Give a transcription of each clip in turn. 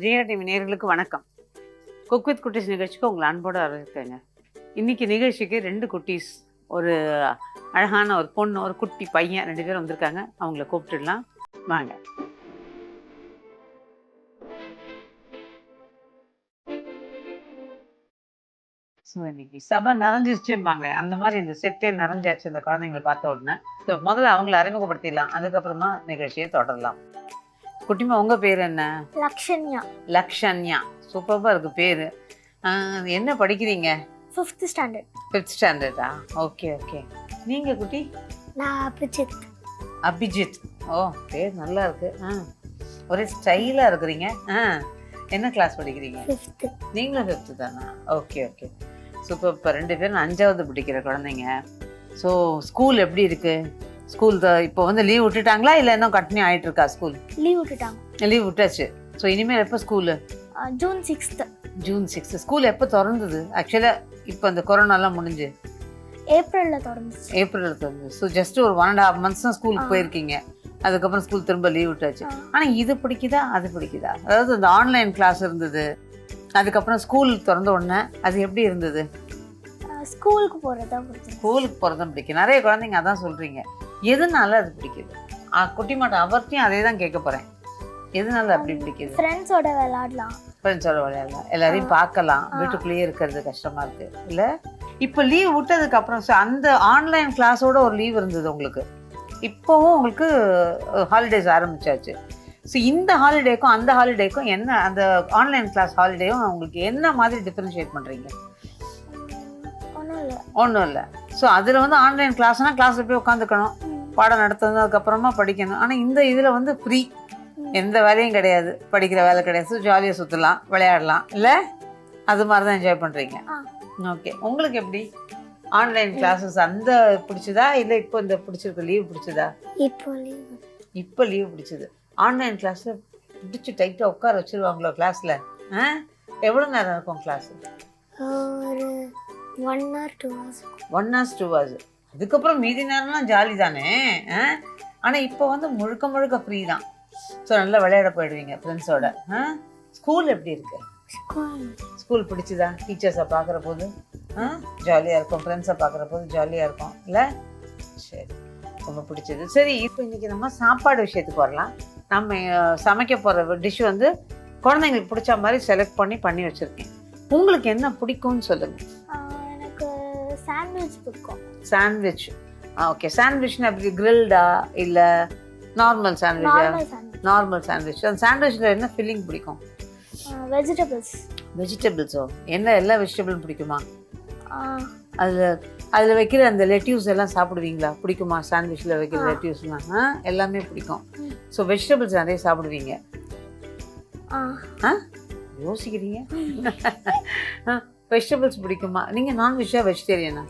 ஜிஆ TV நேயர்களுக்கு வணக்கம். Cook with குட்டீஸ் நிகழ்ச்சிக்கு உங்களை அன்போடு வரவேற்கிறேங்க. இன்றைக்கி நிகழ்ச்சிக்கு 2 குட்டீஸ், ஒரு அழகான ஒரு பொண்ணு, ஒரு குட்டி பையன் 2 பேரும் வந்திருக்காங்க. அவங்கள கூப்பிட்டுடலாம் வாங்க. ஸோ இன்னைக்கு சபை நிறைஞ்சிருச்சும்பாங்க, அந்த மாதிரி இந்த செட்டே நிறைஞ்சாச்சு இந்த குழந்தைங்களை பார்த்த உடனே. ஸோ முதல்ல அவங்கள அறிமுகப்படுத்திடலாம், அதுக்கப்புறமா நிகழ்ச்சியை தொடரலாம். குட்டிமா, உங்கள் பேர் என்ன? லக்ஷன்யா. லக்ஷன்யா, சூப்பராக இருக்கு பேர். என்ன படிக்கிறீங்க? 5th standard. 5th ஸ்டாண்டர்டா? Okay okay. நீங்கள் குட்டி? நான் அபிஜித். அபிஜித். ஓ, பேர் நல்லா இருக்கு. ஒரே ஸ்டைலாக இருக்கிறீங்க. என்ன கிளாஸ் படிக்கிறீங்க? 5th. நீங்களும் 5th தானா? Okay okay, super. இப்போ 2 பேரும் 5வது படிக்கிற குழந்தைங்க. ஸோ ஸ்கூல் எப்படி இருக்கு? ஸ்கூல் இப்போ வந்து லீவ் விட்டுட்டாங்களா இல்லை இன்னும் கண்டினியூ ஆகிட்டு இருக்கா ஸ்கூல்? லீவ் விட்டுட்டாங்க. லீவ் விட்டாச்சு. ஸோ இனிமேல் எப்போ school? June 6th. June 6th. School எப்போ திறந்தது? ஆக்சுவலாக இப்போ இந்த கொரோனாலாம் முடிஞ்சு ஏப்ரலில் திறந்துச்சு. ஏப்ரலில் திறந்தது. ஸோ ஜஸ்ட் ஒரு 1.5 months தான் ஸ்கூலுக்கு போயிருக்கீங்க. அதுக்கப்புறம் ஸ்கூல் திரும்ப லீவ் விட்டாச்சு. ஆனால் இது பிடிக்குதா அது பிடிக்குதா? அதாவது இந்த ஆன்லைன் கிளாஸ் இருந்தது, அதுக்கப்புறம் ஸ்கூல் திறந்த உடனே அது எப்படி இருந்தது? ஸ்கூலுக்கு போகிறதா பிடிக்கும். ஸ்கூலுக்கு போகிறதான் பிடிக்கும். நிறைய குழந்தைங்க அதான் சொல்கிறீங்க. எதனால அது பிடிக்குது? குட்டி மாட்டேன் அவர்த்தையும் அதே தான் கேட்க போகிறேன். எதனால அப்படி பிடிக்குது? ஃப்ரெண்ட்ஸோட விளையாடலாம். ஃப்ரெண்ட்ஸோட விளையாடலாம், எல்லாரையும் பார்க்கலாம். வீட்டுக்குள்ளேயே இருக்கிறது கஷ்டமாக இருக்குது இல்லை? இப்போ லீவ் விட்டதுக்கு அப்புறம் அந்த ஆன்லைன் கிளாஸோட ஒரு லீவ் இருந்தது உங்களுக்கு, இப்போவும் உங்களுக்கு ஹாலிடேஸ் ஆரம்பிச்சாச்சு. ஸோ இந்த ஹாலிடேக்கும் அந்த ஹாலிடேக்கும் என்ன, அந்த ஆன்லைன் கிளாஸ் ஹாலிடேயும் உங்களுக்கு என்ன மாதிரி டிஃப்ரென்ஷியேட் பண்ணுறீங்க? ஒன்றும் இல்லை. ஸோ அதில் வந்து ஆன்லைன் கிளாஸ்னால் கிளாஸில் போய் உட்காந்துக்கணும், பாடம் நடத்துறது, அதுக்கப்புறமா படிக்கணும். ஆனால் இந்த இதில் வந்து ஃப்ரீ, எந்த வேலையும் கிடையாது, படிக்கிற வேலை கிடையாது. ஸோ ஜாலியாக சுற்றலாம், விளையாடலாம் இல்லை? அது மாதிரி தான் என்ஜாய் பண்ணுறீங்க. ஓகே, உங்களுக்கு எப்படி ஆன்லைன் கிளாஸஸ் அந்த பிடிச்சதா இல்லை இப்போ இந்த பிடிச்சிருக்க லீவ் பிடிச்சதா? இப்போ லீவ் பிடிச்சது. ஆன்லைன் கிளாஸில் பிடிச்சி டைட்டாக உட்கார வச்சுருவாங்களோ கிளாஸில்? எவ்வளோ நேரம் இருக்கும் கிளாஸு? ஒரு 1 hour 2 hours. 1 hour 2 hours. அதுக்கப்புறம் மீதி நேரம்லாம் ஜாலி தானே. ஆனால் இப்போ வந்து முழுக்க முழுக்க ஃப்ரீ தான். ஸோ நல்லா விளையாட போயிடுவீங்க ஃப்ரெண்ட்ஸோட. ஸ்கூல் எப்படி இருக்கு? ஸ்கூல் பிடிச்சதா? டீச்சர்ஸை பார்க்குற போது ஜாலியாக இருக்கும், ஃப்ரெண்ட்ஸை பார்க்குற போது ஜாலியாக இருக்கும் இல்லை? சரி, ரொம்ப பிடிச்சது. சரி, இப்போ இன்றைக்கி நம்ம சாப்பாடு விஷயத்துக்கு வரலாம். நம்ம சமைக்க போகிற டிஷ் வந்து குழந்தைங்களுக்கு பிடிச்ச மாதிரி செலக்ட் பண்ணி வச்சுருக்கேன். உங்களுக்கு என்ன பிடிக்கும்னு சொல்லுங்கள். எனக்கு சாண்ட்விச் பிடிக்கும். சாண்ட்விச். ஓகே, சாண்ட்விச்னா அப்படி கிரில்டா இல்லை நார்மல் சாண்ட்விச்சா? Normal sandwich. அந்த சாண்ட்விச்சில் என்ன ஃபில்லிங் பிடிக்கும்? வெஜிடபிள்ஸோ? என்ன எல்லா வெஜிடபிளும் பிடிக்குமா? அதில் வைக்கிற அந்த லெட்யூஸ் எல்லாம் சாப்பிடுவீங்களா? பிடிக்குமா? சாண்ட்விச்சில் வைக்கிற லெட்யூஸ்லாம் எல்லாமே பிடிக்கும். ஸோ வெஜிடபிள்ஸ் நிறைய சாப்பிடுவீங்க. யோசிக்கிறீங்க. வெஜிடபிள்ஸ் பிடிக்குமா? நீங்கள் நான்வெஜ்ஜா வெஜிடேரியனா?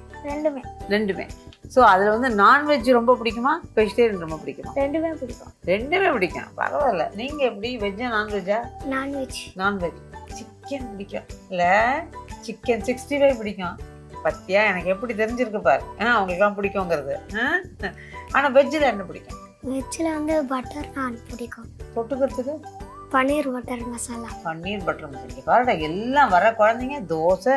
ரெண்டுமே. ஸோ அதில் வந்து நான்வெஜ் ரொம்ப பிடிக்குமா, வெஜிடேரியன் ரொம்ப பிடிக்குமா? ரெண்டுமே பிடிக்கும். ரெண்டுமே பிடிக்கும், பரவாயில்ல. நீங்கள் எப்படி, வெஜ்ஜா நான்வெஜ்ஜா? நான்வெஜ். சிக்கன் பிடிக்கும் இல்லை? சிக்கன் 65 பிடிக்கும். பத்தியா, எனக்கு எப்படி தெரிஞ்சிருக்கு பாரு. அவங்களுக்குலாம் பிடிக்குங்கிறது. ஆனால் வெஜ்ஜில் என்ன பிடிக்கும்? வெஜ்ஜில் வந்து பட்டர் நான் பிடிக்கும். தொட்டுக்கிறதுக்கு பன்னீர் பட்டர் மசாலா. பன்னீர் பட்டர் மசாலா. பாருடா, எல்லாம் வர குழந்தைங்க தோசை,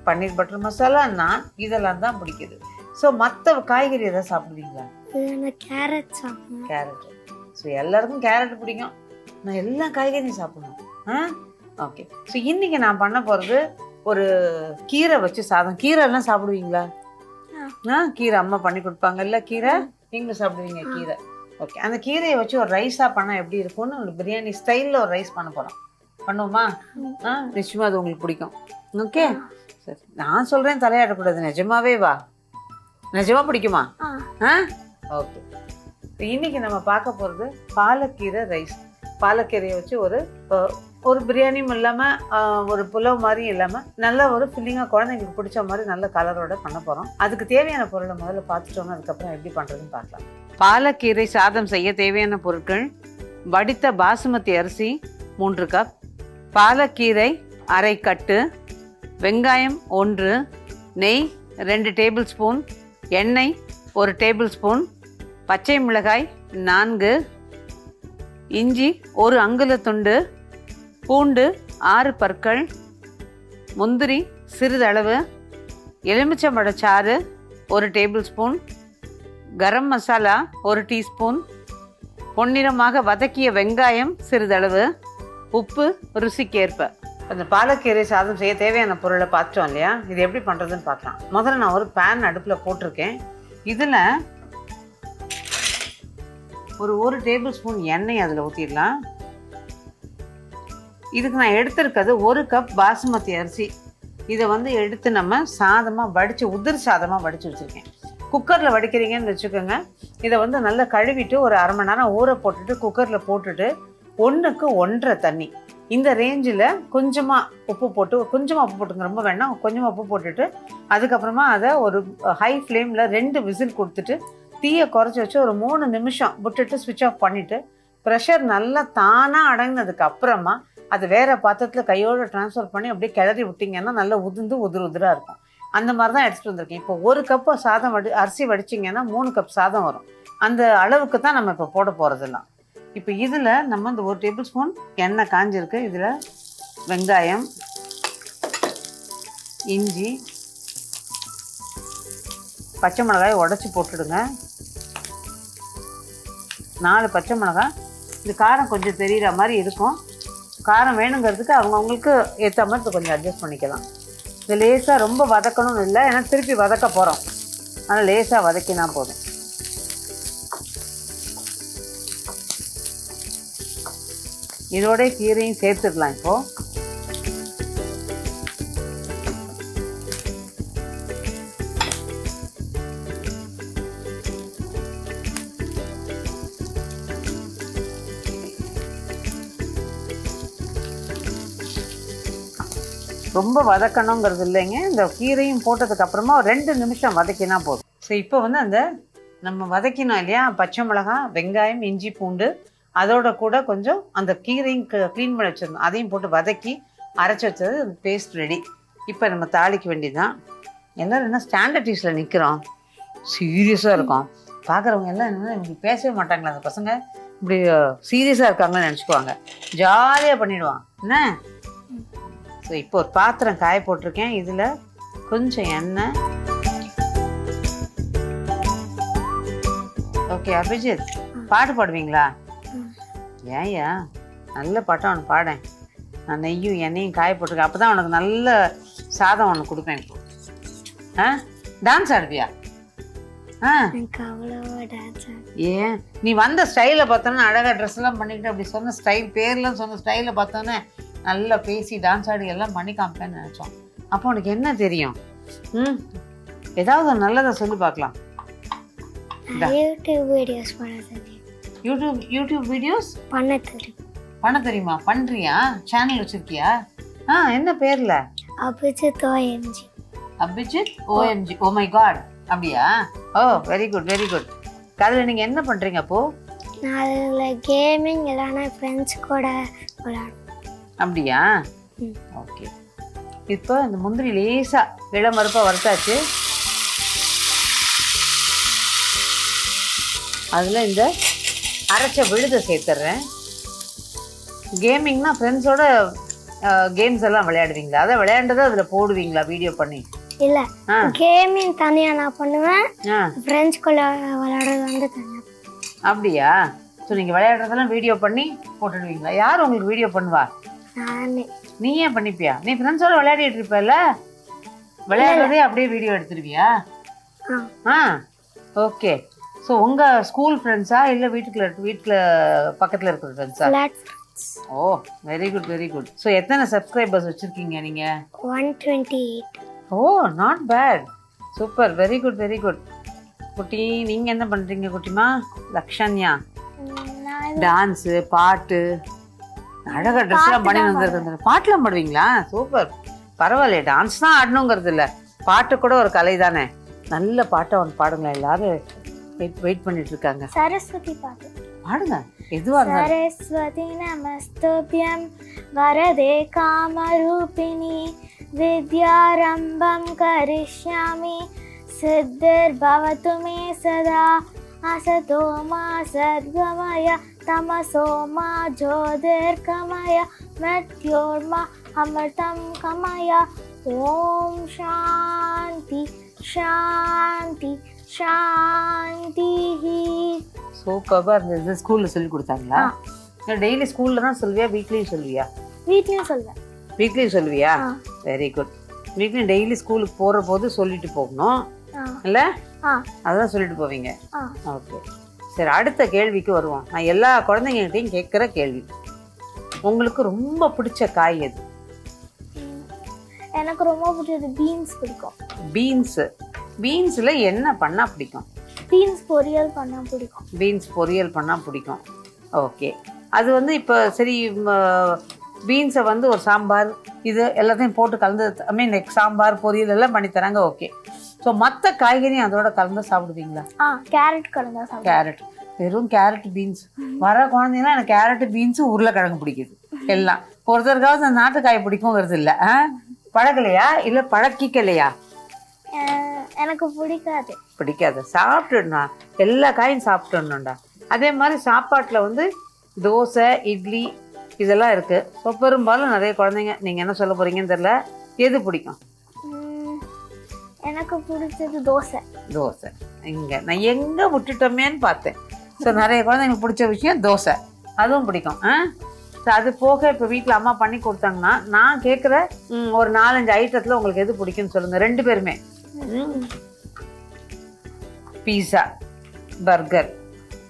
பன்னீர் பட்டர் மசாலா, நான் இதெல்லாம் தான் பிடிக்குது. ஸோ மற்ற காய்கறி எதாவது சாப்பிடுவீங்களா? கேரட் சாப்பிடுவேன். கேரட். ஸோ எல்லாருக்கும் கேரட் பிடிக்கும். நான் எல்லா காய்கறியும் சாப்பிடணும். ஓகே. ஸோ இன்றைக்கி நான் பண்ண போகிறது ஒரு கீரை வச்சு சாதம். கீரைலாம் சாப்பிடுவீங்களா? கீரை அம்மா பண்ணி கொடுப்பாங்கல்ல, கீரை நீங்களும் சாப்பிடுவீங்க கீரை. ஓகே, அந்த கீரையை வச்சு ஒரு ரைஸாக பண்ணால் எப்படி இருக்கும்னு ஒரு பிரியாணி ஸ்டைலில் ஒரு ரைஸ் பண்ண போகிறோம். பண்ணுவோமா? நிச்சயமாக அது உங்களுக்கு பிடிக்கும். ஓகே, சரி. நான் சொல்கிறேன், தலையாடக்கூடாது. நிஜமாவே வா, நிஜமாக பிடிக்குமா? ஓகே. இன்னைக்கு நம்ம பார்க்க போகிறது பாலக்கீரை ரைஸ். பாலக்கீரையை வச்சு ஒரு பிரியாணியும் இல்லாமல், ஒரு புலவு மாதிரியும் இல்லாமல், நல்ல ஒரு ஃபில்லிங்காக குழந்தைங்களுக்கு பிடிச்ச மாதிரி நல்ல கலரோட பண்ண போகிறோம். அதுக்கு தேவையான பொருளை முதல்ல பார்த்துட்டோம்னா அதுக்கப்புறம் எப்படி பண்ணுறதுன்னு பார்க்கலாம். பாலக்கீரை சாதம் செய்ய தேவையான பொருட்கள்: வடித்த பாசுமதி அரிசி 3 கப், பாலக்கீரை அரை கட்டு, வெங்காயம் 1, நெய் 2 டேபிள் ஸ்பூன், எண்ணெய் 1 டேபிள் ஸ்பூன், பச்சை மிளகாய் 4, இஞ்சி 1 அங்குல துண்டு, பூண்டு 6 பற்கள், முந்திரி சிறிதளவு, எலுமிச்சம்பழச்சாறு 1 table spoon, garam masala 1 teaspoon, பொன்னிறமாக வதக்கிய வெங்காயம் சிறிதளவு, உப்பு ருசிக்கேற்ப. அந்த பாலக்கீரை சாதம் செய்ய தேவையான பொருளை பார்த்துட்டோம் இல்லையா? இது எப்படி பண்ணுறதுன்னு பார்க்கலாம். முதல்ல நான் ஒரு பேன் அடுப்பில் போட்டிருக்கேன். இதில் ஒரு 1 டேபிள் ஸ்பூன் எண்ணெய் அதில் ஊற்றிடலாம். இதுக்கு நான் எடுத்திருக்கிறது 1 கப் பாசுமதி அரிசி. இதை வந்து எடுத்து நம்ம சாதமாக வடித்து உதிர் சாதமாக வடித்து வச்சுருக்கேன். குக்கரில் வடிக்கிறீங்கன்னு வச்சுக்கோங்க. இதை வந்து நல்லா கழுவிட்டு ஒரு அரை மணி நேரம் ஊற போட்டுட்டு குக்கரில் போட்டுட்டு 1க்கு 1.5 தண்ணி இந்த ரேஞ்சில் கொஞ்சமாக உப்பு போட்டுங்க, ரொம்ப வேண்டாம், கொஞ்சமாக உப்பு போட்டுட்டு அதுக்கப்புறமா அதை ஒரு ஹை ஃப்ளேமில் 2 விசில் கொடுத்துட்டு தீயை குறைச்சி வச்சு ஒரு 3 நிமிஷம் விட்டுட்டு ஸ்விட்ச் ஆஃப் பண்ணிவிட்டு ப்ரெஷர் நல்லா தானாக அடங்கினதுக்கு அப்புறமா அது வேறு பாத்திரத்தில் கையோடு ட்ரான்ஸ்ஃபர் பண்ணி அப்படியே கிளறி விட்டிங்கன்னா நல்லா உதிராக இருக்கும். அந்த மாதிரி தான் எடுத்துகிட்டு வந்திருக்கேன். இப்போ 1 கப்பு சாதம் அரிசி வடிச்சிங்கன்னா 3 கப் சாதம் வரும். அந்த அளவுக்கு தான் நம்ம இப்போ போட போகிறதெல்லாம். இப்போ இதில் நம்ம இந்த 1 டேபிள் ஸ்பூன் எண்ணெய் காஞ்சிருக்கு. இதில் வெங்காயம், இஞ்சி, பச்சை மிளகாய் உடச்சி போட்டுடுங்க. 4 பச்சை மிளகாய். இது காரம் கொஞ்சம் தெரிகிற மாதிரி இருக்கும். காரம் வேணுங்கிறதுக்கு அவங்கவுங்களுக்கு ஏற்ற மாதிரி கொஞ்சம் அட்ஜஸ்ட் பண்ணிக்கலாம். இது லேசாக ரொம்ப வதக்கணும்னு இல்லை, ஏன்னா திருப்பி வதக்க போகிறோம். அதனால் லேசாக வதக்கினா போதும். இதோட கீரையும் சேர்த்துடலாம். இப்போது ரொம்ப வதக்கணுங்கிறது இல்லைங்க. இந்த கீரையும் போட்டதுக்கு அப்புறமா 2 நிமிஷம் வதக்கினா போதும். ஸோ இப்போ வந்து அந்த நம்ம வதக்கினோம் இல்லையா, பச்சை மிளகாய், வெங்காயம், இஞ்சி, பூண்டு, அதோட கூட கொஞ்சம் அந்த கீரையும் க்ளீன் பண்ணி வச்சிருந்தோம், அதையும் போட்டு வதக்கி அரைச்சி வச்சது பேஸ்ட் ரெடி. இப்போ நம்ம தாளிக்க வேண்டியதுதான். எல்லோரும் என்ன ஸ்டாண்டர்ட் டீஸில் நிற்கிறோம், சீரியஸாக இருக்கும். பார்க்குறவங்க எல்லாம் என்ன இப்படி பேசவே மாட்டாங்களா, அந்த பசங்க இப்படி சீரியஸாக இருக்காங்கன்னு நினச்சிக்குவாங்க. ஜாலியாக பண்ணிவிடுவான் என்ன. ஸோ இப்போ ஒரு பாத்திரம் காய போட்டிருக்கேன். இதில் கொஞ்சம் எண்ணெய். ஓகே அபிஜித், பாட்டு பாடுவீங்களா? ஏன்யா, நல்ல பாட்டம் அவனுக்கு பாடேன். நான் நெய்யும் எண்ணெயும் காய போட்டிருக்கேன். அப்போ தான் அவனுக்கு நல்ல சாதம் ஒன்று கொடுப்பேன். இப்போ டான்ஸ் ஆடுவியா? ஏன் நீ வந்த ஸ்டைலை பார்த்தோன்னா அழகாக ட்ரெஸ் எல்லாம் பண்ணிக்கிட்டு அப்படி சொன்ன ஸ்டைல் பேர்லாம் சொன்ன ஸ்டைலை பார்த்தோன்னே நல்லா பேசி டான்ஸ் ஆடி எல்லாம் பண்ணி காமிப்பேன்னு நினச்சோம். அப்போ உனக்கு என்ன தெரியும்? ஏதாவது ஒரு நல்லதை சொல்லி பார்க்கலாம். யூடியூப் வீடியோஸ் பண்ண தெரியுமா? பண்ணுறியா? சேனல் வச்சிருக்கியா? என்ன பேர்ல? Abhijit OMG. Abhijit OMG. Oh my God, அப்படியா? Oh very good very good. அதில் நீங்கள் என்ன பண்ணுறீங்க அப்போ? நான் அதில் கேமிங் இல்லைனா ஃப்ரெண்ட்ஸ் கூட விளையாடுவேன். அப்படியா? ஓகே. இப்போ இந்த முந்திரி லேசாக இளமருப்பாக வறுத்தாச்சு. அதில் இந்த அரைச்ச விழுதை சேர்த்துட்றேன். கேமிங்னா ஃப்ரெண்ட்ஸோட கேம்ஸ் எல்லாம் விளையாடுவீங்களா? அதை விளையாண்டதை அதில் போடுவீங்களா வீடியோ பண்ணி? இல்லை, கேமிங் தனியாக நான் பண்ணுவேன், ஃப்ரெண்ட்ஸ் கூட விளையாடுறது வந்து தனியாக. அப்படியா? ஸோ நீங்கள் விளையாடுறதெல்லாம் வீடியோ பண்ணி போட்டுடுவீங்களா? யார் உங்களுக்கு வீடியோ பண்ணுவா? நானே. நீ ஏன் பண்ணிப்பியா? நீ ஃப்ரெண்ட்ஸோட விளையாடிட்டு இருப்பல, விளையாடுறதே அப்படியே வீடியோ எடுத்துருவியா? ஓகே. ஸோ உங்கள் ஸ்கூல் ஃப்ரெண்ட்ஸா இல்லை வீட்டில் பக்கத்தில் இருக்கிற ஃப்ரெண்ட்ஸா? Oh very good very good. So எத்தனை சப்ஸ்கிரைபர்ஸ் வச்சுருக்கீங்க நீங்கள்? 128. Oh not bad, super, very good very good. குட்டி நீங்கள் என்ன பண்ணுறீங்க குட்டிமா? லக்ஷன்யா டான்ஸு, பாட்டு, அழகாக ட்ரெஸ்லாம் பண்ணி வந்துருக்குங்க. பாட்டுலாம் பாடுவீங்களா? சூப்பர், பரவாயில்லையே. டான்ஸ் தான் ஆடணுங்கிறது இல்லை, பாட்டு கூட ஒரு கலை தானே. நல்ல பாட்டை ஒன்று பாடுங்களேன். எல்லாரும் வெயிட் பண்ணிட்டு இருக்காங்க. சரஸ்வதி பாட்டு பாடுங்க, எதுவா இருந்தாலும். சரஸ்வதி நமஸ்துப்யம் வரதே காமரூபிணி வித்யாரம்பம் கரிஷ்யாமி சித்திர் பவத்து மே சதா அசதோ மா சத்கமய तमसोमा ज्योतिर्गमय मृत्योर्मा अमृतं गमय ओम शांति शांति शांति சூப்பராக இருந்தது. ஸ்கூலில் சொல்லி கொடுத்தாங்களா? டெய்லி ஸ்கூலில் தான் சொல்லுவியா, வீக்லியும் சொல்லுவியா? வீட்லயும் சொல்வேன். வீக்லியும் சொல்லுவியா? Very good. வீக்லி டெய்லி ஸ்கூலுக்கு போகிற போது சொல்லிட்டு போகணும் இல்லை? அதான் சொல்லிட்டு போவீங்க. ஓகே, சரி, அடுத்த கேள்விக்கு வருவோம். நான் எல்லா குழந்தைங்ககிட்டையும் கேட்குற கேள்வி, உங்களுக்கு ரொம்ப பிடிச்ச காய் எது? எனக்கு ரொம்ப பிடிச்சது பீன்ஸ் பிடிக்கும். பீன்ஸு. பீன்ஸில் என்ன பண்ணால் பிடிக்கும்? பீன்ஸ் பொரியல் பண்ணா பிடிக்கும். பீன்ஸ் பொரியல் பண்ணால் பிடிக்கும். ஓகே, அது வந்து இப்போ சரி, பீன்ஸை வந்து ஒரு சாம்பார் இது எல்லாத்தையும் போட்டு கலந்து, ஐ மீன் சாம்பார் பொரியல் எல்லாம் பண்ணி தராங்க. ஓகே, ஸோ மற்ற காய்கறியும் அதோட கலந்து சாப்பிடுவீங்களா? கேரட் கலந்தா சாப்பிடுவேன். கேரட், வெறும் கேரட் பீன்ஸ். வர குழந்தைங்களாம் எனக்கு கேரட்டு பீன்ஸு உருளைக்கிழங்கு பிடிக்குது எல்லாம். ஒருத்தருக்காவது அந்த நாட்டுக்காய் பிடிக்குங்கிறது இல்லை. பழகலையா இல்லை பழக்கிக்கலையா? எனக்கு பிடிக்காது. பிடிக்காது, சாப்பிட்டுடா, எல்லா காயும் சாப்பிட்டுடணும்டா. அதே மாதிரி சாப்பாட்டில் வந்து தோசை இட்லி இதெல்லாம் இருக்குது. ஸோ பெரும்பாலும் நிறைய குழந்தைங்க, நீங்கள் என்ன சொல்ல போகிறீங்கன்னு தெரியல, எது பிடிக்கும்? எனக்கு பிடிச்சது தோசை. தோசை. இங்கே நான் எங்கே விட்டுட்டோமேன்னு பார்த்தேன். ஸோ நிறைய குழந்தைங்களுக்கு பிடிச்ச விஷயம் தோசை, அதுவும் பிடிக்கும். ஸோ அது போக இப்போ வீட்டில் அம்மா பண்ணி கொடுத்தாங்கன்னா நான் கேட்குற ஒரு 4-5 ஐட்டத்தில் உங்களுக்கு எது பிடிக்குன்னு சொல்லுங்கள், 2 பேருமே. பீஸா, பர்கர்,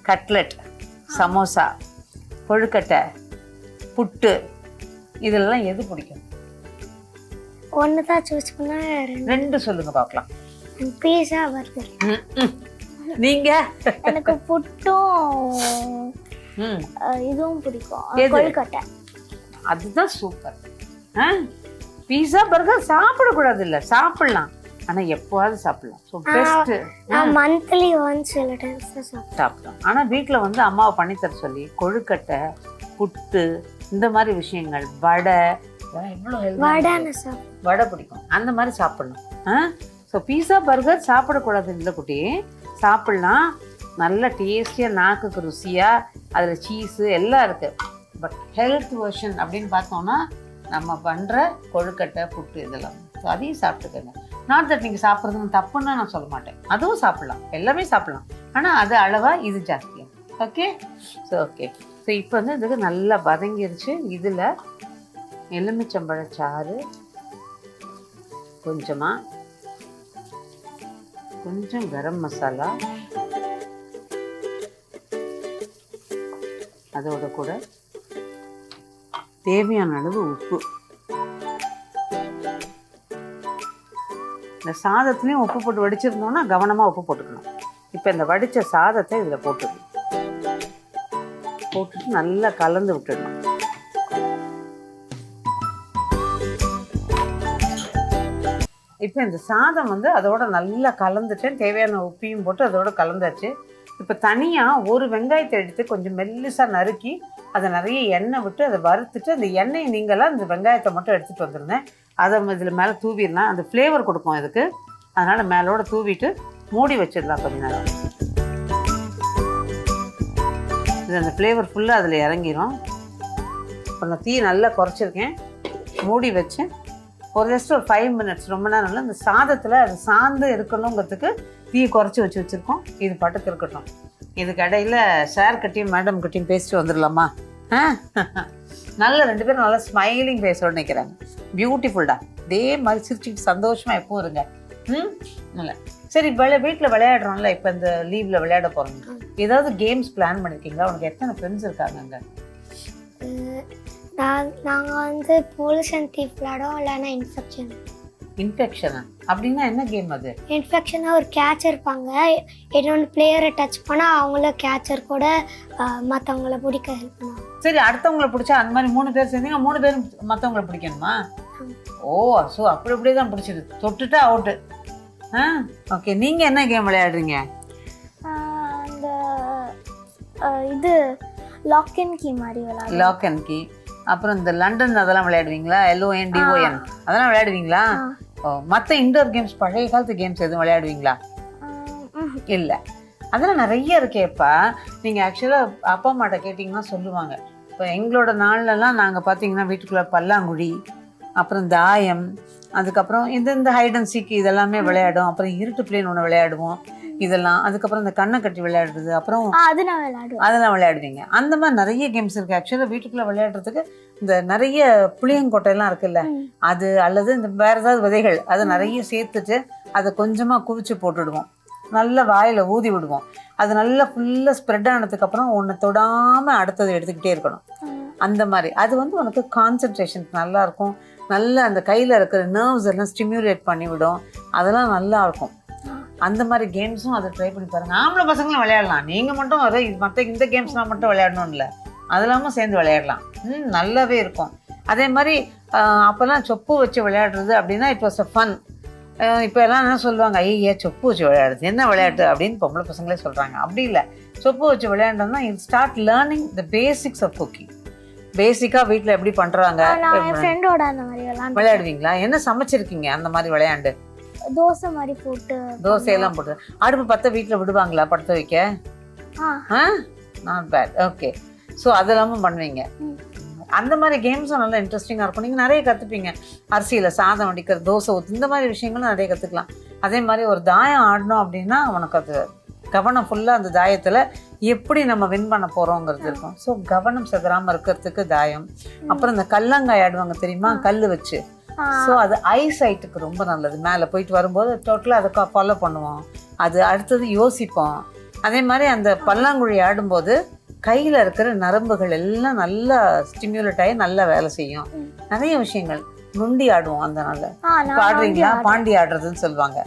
கட்லெட், சமோசா, கொழுக்கட்டை, புட்டு, இதெல்லாம் எது பிடிக்கும்? ஒன்று தான் சூஸ் பண்ண. 2 சொல்லுங்க பார்க்கலாம். பீஸா, பர்கர். நீங்கள்? எனக்கு புட்டும் இதுவும் பிடிக்கும், கொழுக்கட்டை. அதுதான் சூப்பர். பீஸா பர்கர் சாப்பிடக்கூடாது இல்லை, சாப்பிடலாம், ஆனால் எப்போவாது சாப்பிடலாம். So best. மந்த்லி ஒன்ஸ் சில டைம்ஸ் சாப்பிடலாம். ஆனால் வீட்டில் வந்து அம்மாவை பண்ணித்தர சொல்லி கொழுக்கட்டை, புட்டு, இந்த மாதிரி விஷயங்கள், வடை, எவ்வளோ வடை பிடிக்கும், அந்த மாதிரி சாப்பிடணும். ஸோ பீஸா பர்கர் சாப்பிடக்கூடாது இல்லை குட்டி, சாப்பிடலாம். நல்ல டேஸ்டியாக, நாக்குக்கு ருசியாக, அதில் சீஸு எல்லாம் இருக்குது. பட் ஹெல்த் வெர்ஷன் அப்படின்னு பார்த்தோன்னா நம்ம பண்ணுற கொழுக்கட்டை, புட்டு இதெல்லாம். ஸோ அதையும் சாப்பிட்டுக்கோங்க. நாட் தட் நீங்கள் சாப்பிட்றது தப்புன்னு நான் சொல்ல மாட்டேன், அதுவும் சாப்பிட்லாம், எல்லாமே சாப்பிட்லாம். ஆனால் அது அளவாக, இது ஜாஸ்தியாக. Okay, so okay. ஸோ இப்போ வந்து இதுக்கு நல்லா வதங்கிருச்சு. இதில் எலுமிச்சம்பழச்சாறு கொஞ்சமாக, கொஞ்சம் கரம் மசாலா, அதோட கூட தேவையான அளவு உப்பு. இந்த சாதத்துலேயும் உப்பு போட்டு வடிச்சிருந்தோம்னா கவனமாக உப்பு போட்டுக்கணும். இப்போ இந்த வடித்த சாதத்தை இதில் போட்டுட்டு நல்லா கலந்து விட்டுடணும். இப்போ இந்த சாதம் வந்து அதோட நல்லா கலந்துட்டேன், தேவையான உப்பையும் போட்டு அதோட கலந்தாச்சு. இப்போ தனியாக ஒரு வெங்காயத்தை எடுத்து கொஞ்சம் மெல்லிசாக நறுக்கி அதை நிறைய எண்ணெய் விட்டு அதை வறுத்துட்டு, அந்த எண்ணெயை நீங்களாம் இந்த வெங்காயத்தை மட்டும் எடுத்துகிட்டு வந்துருந்தேன். அதை இதில் மேலே தூவிடலாம், அந்த ஃப்ளேவர் கொடுக்கும் இதுக்கு. அதனால் மேலோட தூவிட்டு மூடி வச்சிடலாம் கொஞ்ச நேரம். இது அந்த ஃப்ளேவர் ஃபுல்லாக அதில் இறங்கிடும். இப்போ நான் தீ நல்லா குறைச்சிருக்கேன், மூடி வச்சு ஒரு ஜஸ்ட் ஒரு 5 மினிட்ஸ், ரொம்ப நேரம் இல்லை, இந்த சாதத்தில் அது சார்ந்து இருக்கணுங்கிறதுக்கு தீயை குறைச்சி வச்சுருக்கோம். இது பாட்டுக்கு இருக்கட்டும். இதுக்கு இடையில் சார் கிட்டையும் மேடம் கிட்டையும் பேசிட்டு வந்துடலாமா? நல்ல 2 பேரும் நல்லா ஸ்மைலிங் பேசணும்னு நினைக்கிறாங்க. பியூட்டிஃபுல்டா, இதே மாதிரி சிரிச்சுட்டு சந்தோஷமாக எப்பவும் இருங்க. இல்லை சரி, வீட்டில் விளையாடுறோம்ல, இப்போ இந்த லீவில் விளையாட போகிறோம். ஏதாவது கேம்ஸ் பிளான் பண்ணியிருக்கீங்களா? உனக்கு எத்தனை ஃப்ரெண்ட்ஸ் இருக்காங்க அங்கே? நாங்கள் வந்து போலீஸ் அண்ட் தீப் விளையாடுவோம், இல்லைன்னா இன்ஃபெக்ஷன். இன்ஃபெக்ஷனா அப்படின்னா என்ன கேம் அது? இன்ஃபெக்ஷனா ஒரு கேட்சர் இருப்பாங்க, இன்னொன்று பிளேயரை டச் பண்ணால் அவங்கள கேட்சர் கூட மற்றவங்கள பிடிக்க ஹெல்ப் பண்ணுவாங்க. சரி, அடுத்தவங்களை பிடிச்சா அந்த மாதிரி 3 பேர் சேர்ந்தீங்க, 3 பேரும் மற்றவங்களை பிடிக்கணுமா? ஓ, ஸோ அப்படியே தான் பிடிச்சது, தொட்டுட்டா அவுட்டு. ஓகே, நீங்கள் என்ன கேம் விளையாடுறீங்க? அந்த இது லாக் அண்ட் கீ மாதிரி விளையாடு. லாக் அண்ட் கீ, அப்புறம் இந்த லண்டன் அதெல்லாம் விளையாடுவீங்களா? LONDON அதெல்லாம் விளையாடுவீங்களா? ஓ, மற்ற இன்டோர் கேம்ஸ், பழைய காலத்து கேம்ஸ் எதுவும் விளையாடுவீங்களா? இல்லை. அதெல்லாம் நிறைய இருக்கேப்பா. நீங்கள் ஆக்சுவலாக அப்பா அம்மாட்ட கேட்டிங்கன்னா சொல்லுவாங்க. இப்போ எங்களோட நாள்லலாம் நாங்கள் பார்த்தீங்கன்னா வீட்டுக்குள்ளே பல்லாங்குழி, அப்புறம் தாயம், அதுக்கப்புறம் இந்த ஹைட் அண்ட் சீக் இதெல்லாமே விளையாடும். அப்புறம் இருட்டு பிளேன் ஒன்று விளையாடுவோம் இதெல்லாம். அதுக்கப்புறம் இந்த கண்ணை கட்டி விளையாடுறது, அப்புறம் அதெல்லாம் விளையாடுவீங்க. அந்த மாதிரி நிறைய கேம்ஸ் இருக்குது. ஆக்சுவலாக வீட்டுக்குள்ளே விளையாடுறதுக்கு இந்த நிறைய புளியங்கொட்டையெல்லாம் இருக்குல்ல, அது அல்லது இந்த வேறு ஏதாவது விதைகள் அதை நிறைய சேர்த்துட்டு அதை கொஞ்சமாக குவிச்சு போட்டுடுவோம். நல்லா வாயில் ஊதி விடுவோம். அது நல்லா ஃபுல்லாக ஸ்ப்ரெட் ஆனதுக்கப்புறம் ஒன்று தொடாமல் அடுத்தது எடுத்துக்கிட்டே இருக்கணும். அந்த மாதிரி அது வந்து உனக்கு கான்சன்ட்ரேஷன் நல்லாயிருக்கும். நல்லா அந்த கையில் இருக்கிற நர்வ்ஸ் எல்லாம் ஸ்டிமுலேட் பண்ணிவிடும். அதெல்லாம் நல்லா இருக்கும். அந்த மாதிரி கேம்ஸும் அதை ட்ரை பண்ணி பாருங்கள். ஆம்பளை பசங்களும் விளையாடலாம். நீங்கள் மட்டும் மற்ற இந்த கேம்ஸ்லாம் மட்டும் விளையாடணும் இல்லை, அதெல்லாமும் சேர்ந்து விளையாடலாம். நல்லாவே இருக்கும். அதே மாதிரி அப்போல்லாம் சொப்பு வச்சு விளையாடுறது அப்படின்னா இட் வாஸ் அ ஃபன். இப்போ எல்லாம் என்ன சொல்லுவாங்க, ஐயா சொப்பு வச்சு விளையாடுறது என்ன விளையாட்டு அப்படின்னு பொம்பளை பசங்களே சொல்கிறாங்க. அப்படி இல்லை, சொப்பு வச்சு விளையாண்டோம்னா you start learning the basics of cooking. பேசிக்காக வீட்டில் எப்படி பண்ணுறாங்க விளையாடுவீங்களா? என்ன சமைச்சிருக்கீங்க அந்த மாதிரி விளையாண்டு? தோசை மாதிரி போட்டு, தோசையெல்லாம் போட்டு அடுப்பு பற்ற வீட்டில் விடுவாங்களா படுத்த வைக்க? Not bad. ஓகே. ஸோ அதெல்லாமும் பண்ணுவீங்க. அந்த மாதிரி கேம்ஸும் நல்லா இன்ட்ரெஸ்டிங்காக இருக்கும். நீங்கள் நிறைய கற்றுப்பீங்க. அரிசியில் சாதம் வடிக்கிறது, தோசை ஊற்று, இந்த மாதிரி விஷயங்களும் நிறைய கற்றுக்கலாம். அதே மாதிரி ஒரு தாயம் ஆடணும் அப்படின்னா உனக்கு அது கவனம் ஃபுல்லாக அந்த தாயத்தில் எப்படி நம்ம வின் பண்ண போகிறோங்கிறது இருக்கும். ஸோ கவனம் சிதறாமல் இருக்கிறதுக்கு தாயம். அப்புறம் இந்த கல்லங்காய் ஆடுவாங்க தெரியுமா, கல் வச்சு. ஸோ அது ஐசைட்டுக்கு ரொம்ப நல்லது. மேலே போயிட்டு வரும்போது டோட்டலாக அதை ஃபாலோ பண்ணுவோம். அது அடுத்தது யோசிப்போம். அதே மாதிரி அந்த பல்லாங்குழி ஆடும்போது கையில் இருக்கிற நரம்புகள் எல்லாம் நல்லா ஸ்டிமுலேட் ஆகி நல்லா வேலை செய்யும். நிறைய விஷயங்கள். நொண்டி ஆடுவோம் அந்த நாள். இப்போ ஆடுறீங்களா? பாண்டி ஆடுறதுன்னு சொல்லுவாங்க.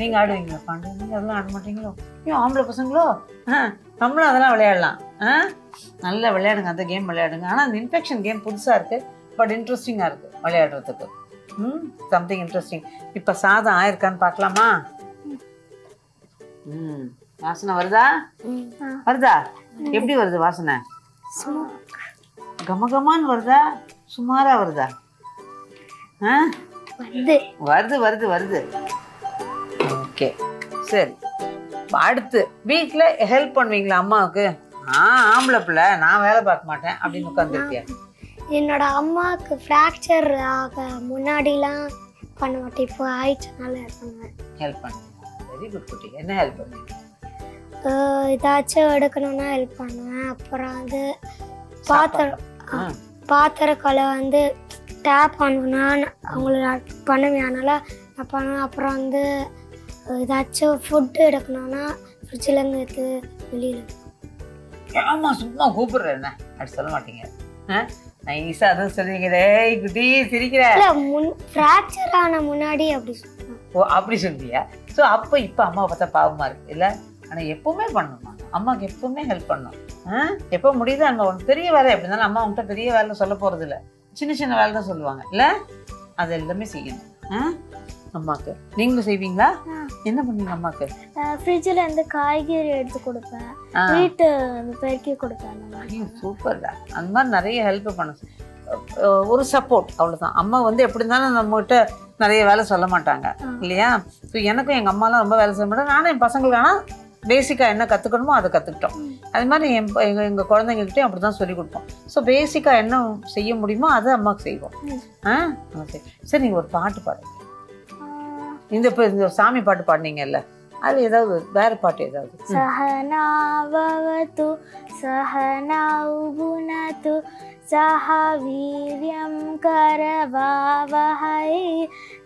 நீங்க ஆடுவீங்களா பாண்டி? நீங்க அதெல்லாம் ஆட மாட்டீங்களோ? ஏன் ஆம்பளை பசங்களோ? நம்மளும் அதெல்லாம் விளையாடலாம். நல்லா விளையாடுங்க, அந்த கேம் விளையாடுங்க. ஆனால் அந்த இன்ஃபெக்ஷன் கேம் புதுசாக இருக்கு, பட் இன்ட்ரெஸ்டிங்காக இருக்கு விளையாடுறதுக்கு. Something interesting. இப்போ சாதம் ஆயிருக்கான்னு பார்க்கலாமா? வாசனை வருதா? வருதா? எப்படி வருது வாசனை? கமகமான்னு வருதா, சுமாரா வருதா? வருது வருது வருது. ஓகே, சரி. அடுத்து வீட்டில் ஹெல்ப் பண்ணுவீங்களா அம்மாவுக்கு? ஆம்பளை பிள்ளை, நான் வேலை பார்க்க மாட்டேன் அப்படின்னு உட்காந்துருக்கியா? என்னோட அம்மாவுக்கு ஃப்ராக்சர் ஆக முன்னாடிலாம் பண்ண மாட்டேன், இப்போ ஆயிடுச்சுனால ஹெல்ப் பண்ணுவேன். வெரி குட் குட்டி. என்ன ஹெல்ப் பண்ணுவீங்க? ஏதாச்சும் எடுக்கணும்னா ஹெல்ப் பண்ணுவேன். அப்புறம் வந்து பாத்திர கலை வந்து டேப் பண்ணுவேன்னா அவங்கள பண்ணுவேன், அதனால் நான் பண்ணுவேன். அப்புறம் வந்து ஏதாச்சும் ஃபுட்டு எடுக்கணும்னா ஃப்ரிட்ஜிலேருந்து எடுத்து வெளியில். ஆமாம், சும்மா கூப்பிடுறேன் என்ன அப்படி சொல்ல மாட்டீங்க. நைஸாக அதுவும் சொல்லுவீங்களே குட்டி, சிரிக்கிற. ஃப்ராக்சர் ஆன முன்னாடி அப்படி சொல்லுவேன். ஓ, அப்படி சொல்லுவியா? ஸோ அப்போ இப்போ அம்மாவை பார்த்தா பாவமாக இருக்கு இல்லை? ஆனால் எப்போவுமே பண்ணணுமா? அம்மாவுக்கு எப்போவுமே ஹெல்ப் பண்ணணும். எப்போ முடியுது அங்கே ஒன்று பெரிய வேலை எப்படி இருந்தாலும் அம்மா உங்கள்கிட்ட பெரிய வேலை சொல்ல போகிறது இல்லை, சின்ன சின்ன வேலை தான் சொல்லுவாங்க இல்லை? அது எல்லாமே செய்யணும் அம்மாவுக்கு. நீங்களும் செய்வீங்களா? என்ன பண்ணுவீங்க அம்மாவுக்கு? ஃப்ரிட்ஜில் இருந்து காய்கறி எடுத்து கொடுப்பேன், வீட்டு பெருக்கி கொடுப்பேன். சூப்பர்டா. அந்த மாதிரி நிறைய ஹெல்ப் பண்ணணும். ஒரு சப்போர்ட், அவ்வளோதான். அம்மா வந்து எப்படி இருந்தாலும் நம்மகிட்ட நிறைய வேலை சொல்ல மாட்டாங்க இல்லையா? ஸோ எனக்கும் எங்கள் அம்மாலாம் ரொம்ப வேலை செய்ய மாட்டாங்க. நானும் என் பசங்களுக்கு ஆனால் பேசிக்காக என்ன கற்றுக்கணுமோ அதை கற்றுக்கிட்டோம். அது மாதிரி எங்கள் குழந்தைங்கக்கிட்டே அப்படி தான் சொல்லிக் கொடுப்போம். ஸோ பேசிக்காக என்ன செய்ய முடியுமோ அதை அம்மாவுக்கு செய்வோம். சரி, நீங்கள் ஒரு பாட்டு பாடுங்க. இப்போ இந்த சாமி பாட்டு பாடினீங்கல்ல, அது ஏதாவது வேறு பாட்டு ஏதாவது? சஹனாவது சஹனௌ புனது சஹ வீர்யம் கரவாவஹை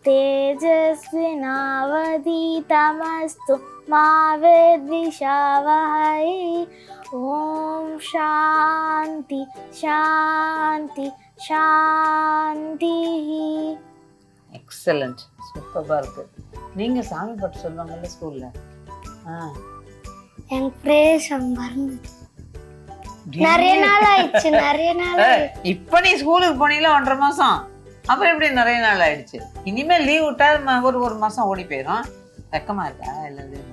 தேஜஸ்வினாவதீதமஸ்து மா வித்விஷாவஹை. ஓம் சாந்தி சாந்தி சாந்தி. எக்ஸலண்ட், சூப்பராக இருக்குது. நீங்கள் சாமி பாட்டு சொல்லுவாங்கல்ல ஸ்கூலில்? எனக்கு பிரேஸ் மறந்து நிறைய நாள் ஆயிடுச்சு. இப்போ நீ ஸ்கூலுக்கு போனீங்களா 1.5 மாதம், அப்புறம் எப்படி நிறைய நாள் ஆயிடுச்சு? இனிமேல் லீவ் விட்டா ஒரு மாதம் ஓடி போயிடும். வெக்கமா இருக்கா? எல்லாத்தையும்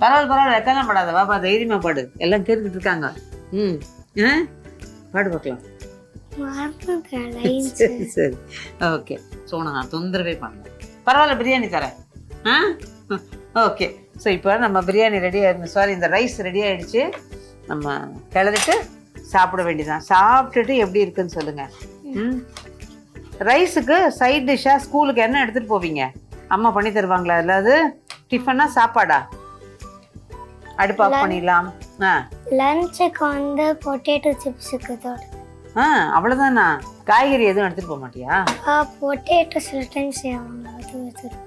பரவாயில்ல, வெக்கலாம் படாத. பாப்பா தைரியமா பாடு, எல்லாம் கேட்டுக்கிட்டு இருக்காங்க. பாடு பார்க்கலாம். சரி சரி, ஓகே. ஸோ நான் தொந்தரவே பண்ணல, பரவாயில்ல, பிரியாணி தரேன். ஓகே, ஸோ இப்போ நம்ம பிரியாணி ரெடி ஆயிடுச்சு, சாரி இந்த ரைஸ் ரெடி ஆயிடுச்சு. நம்ம கிளறிட்டு சாப்பிட வேண்டியதான். சாப்பிட்டுட்டு எப்படி இருக்குன்னு சொல்லுங்க. ரைஸுக்கு சைட் டிஷ்ஷாக ஸ்கூலுக்கு என்ன எடுத்துகிட்டு போவீங்க? அம்மா பண்ணி தருவாங்களா? இல்லாது டிஃபனா சாப்பாடா? அடுப்பு ஆஃப் பண்ணிடலாம். லஞ்சுக்கு வந்து பொட்டேட்டோ சிப்ஸுக்கு தோடு. அவ்வளோதானா? காய்கறி எதுவும் எடுத்துகிட்டு போக மாட்டியா? பொட்டேட்டோ சில டைம் செய்வாங்க, அது எடுத்துட்டு.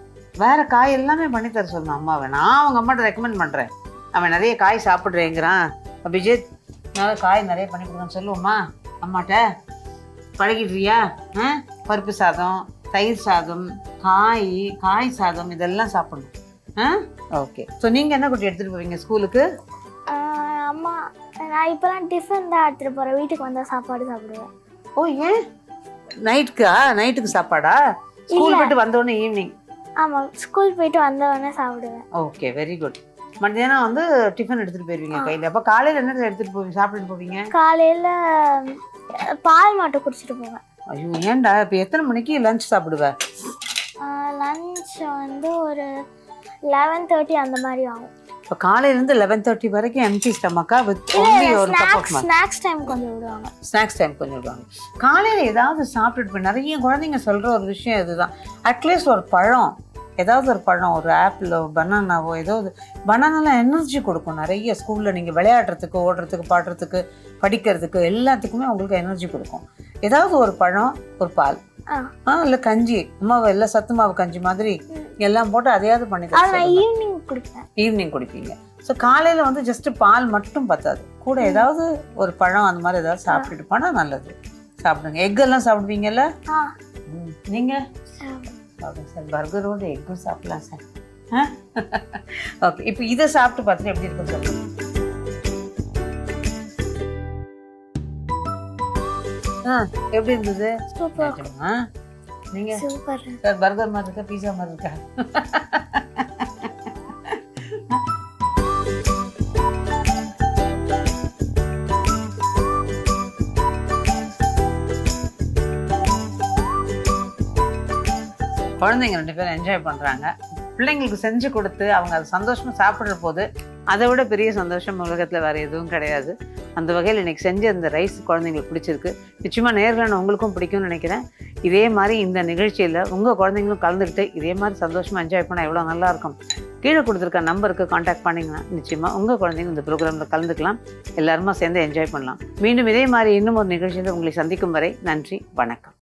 வேற காய் எல்லாமே பண்ணி தர சொல்லணும் அம்மாவை. நான் அவங்க அம்மாட்ட ரெக்கமெண்ட் பண்ணுறேன். அவன் நிறைய காய் சாப்பிட்றேங்கிறான். அபிஜித் நல்லா காய் நிறைய பண்ணி கொடுக்கணும்னு சொல்லுவோம்மா அம்மாட்ட. பழகிடுறியா? பருப்பு சாதம், தயிர் சாதம், காய் சாதம் இதெல்லாம் சாப்பிடணும். ஓகே. ஸோ நீங்கள் என்ன குட்டி எடுத்துகிட்டு போவீங்க ஸ்கூலுக்கு? அம்மா நான் இப்போலாம் டிஃபன் தான் எடுத்துகிட்டு போகிறேன். வீட்டுக்கு வந்தால் சாப்பாடு சாப்பிடுவேன். ஓ, ஏன் நைட்டுக்கு சாப்பாடா? ஸ்கூல் போயிட்டு வந்தோடனே ஈவினிங்? ஆமாம், ஸ்கூல் போயிட்டு வந்தோடனே சாப்பிடுவேன். Okay, very good. மத்தியானம் வந்து டிஃபன் எடுத்துகிட்டு போயிருவீங்க கையில். அப்போ காலையில் என்ன எடுத்துகிட்டு போவீங்க, சாப்பிட்டுட்டு போவீங்க? காலையில் பால் மட்டும் குடிச்சிட்டு போவேன். ஐயோ, ஏன்டா இப்போ எத்தனை மணிக்கு லஞ்ச் சாப்பிடுவேன்? லஞ்ச் வந்து ஒரு 11:30 அந்த மாதிரி ஆகும். இப்போ காலையிலேருந்து 11:30 வரைக்கும் எம்டி ஸ்டமக்கா வித் ஒன்லி ஒரு cup of milk. Snacks time கொஞ்சம் விடுவாங்க. ஸ்நாக்ஸ் டைம் கொஞ்சம் விடுவாங்க. காலையில் ஏதாவது சாப்பிட்டுட்டு போய் நிறைய குழந்தைங்க சொல்கிற ஒரு விஷயம் இதுதான். அட்லீஸ்ட் ஒரு பழம், ஏதாவது ஒரு பழம், ஒரு ஆப்பிளோ பனானாவோ ஏதாவது. பனானாலாம் எனர்ஜி கொடுக்கும் நிறைய. ஸ்கூலில் நீங்கள் விளையாடுறதுக்கு, ஓடுறதுக்கு, பாடுறதுக்கு, படிக்கிறதுக்கு எல்லாத்துக்குமே உங்களுக்கு எனர்ஜி கொடுக்கும். ஏதாவது ஒரு பழம், ஒரு பால், இல்லை கஞ்சி, அம்மாவை எல்லாம் சத்து மாவு கஞ்சி மாதிரி எல்லாம் போட்டு அதையாவது பண்ணி ஈவினிங் குடிப்பேன். ஈவினிங் குடிப்பீங்க. ஸோ காலையில் வந்து ஜஸ்ட் பால் மட்டும் பத்தாது, கூட ஏதாவது ஒரு பழம் அந்த மாதிரி ஏதாவது சாப்பிட்டுட்டு போனால் நல்லது. சாப்பிடுங்க. எக்கெல்லாம் சாப்பிடுவீங்கல்ல? நீங்கள் சாப்பிடுங்க சார். பர்கரோட எக்கும் சாப்பிடலாம் சார். ஓகே. இப்போ இதை சாப்பிட்டு பார்த்துட்டு எப்படி இருக்குன்னு சொல்லுங்கள். எப்படி இருந்தது? சூப்பர். நீங்க சூப்பர் சார். பர்கர் மாதிரி இருக்கா, பீஸா மாதிரி இருக்கா? குழந்தைங்க 2 பேரும் என்ஜாய் பண்ணுறாங்க. பிள்ளைங்களுக்கு செஞ்சு கொடுத்து அவங்க அது சந்தோஷமாக சாப்பிட்ற போது அதை விட பெரிய சந்தோஷம் உலகத்தில் வேறு எதுவும் கிடையாது. அந்த வகையில் இன்றைக்கி செஞ்ச அந்த ரைஸ் குழந்தைங்களுக்கு பிடிச்சிருக்கு. நிச்சயமாக நேர்களான உங்களுக்கும் பிடிக்கும்னு நினைக்கிறேன். இதே மாதிரி இந்த நிகழ்ச்சியில் உங்கள் குழந்தைங்களும் கலந்துக்கிட்டு இதே மாதிரி சந்தோஷமாக என்ஜாய் பண்ணால் எவ்வளோ நல்லாயிருக்கும். கீழே கொடுத்துருக்க நம்பருக்கு காண்டாக்ட் பண்ணிங்கன்னா நிச்சயமாக உங்கள் குழந்தைங்க இந்த ப்ரோக்ராமில் கலந்துக்கலாம். எல்லாருமா சேர்ந்து என்ஜாய் பண்ணலாம். மீண்டும் இதே மாதிரி இன்னும் ஒரு நிகழ்ச்சியில் உங்களை சந்திக்கும் வரை நன்றி, வணக்கம்.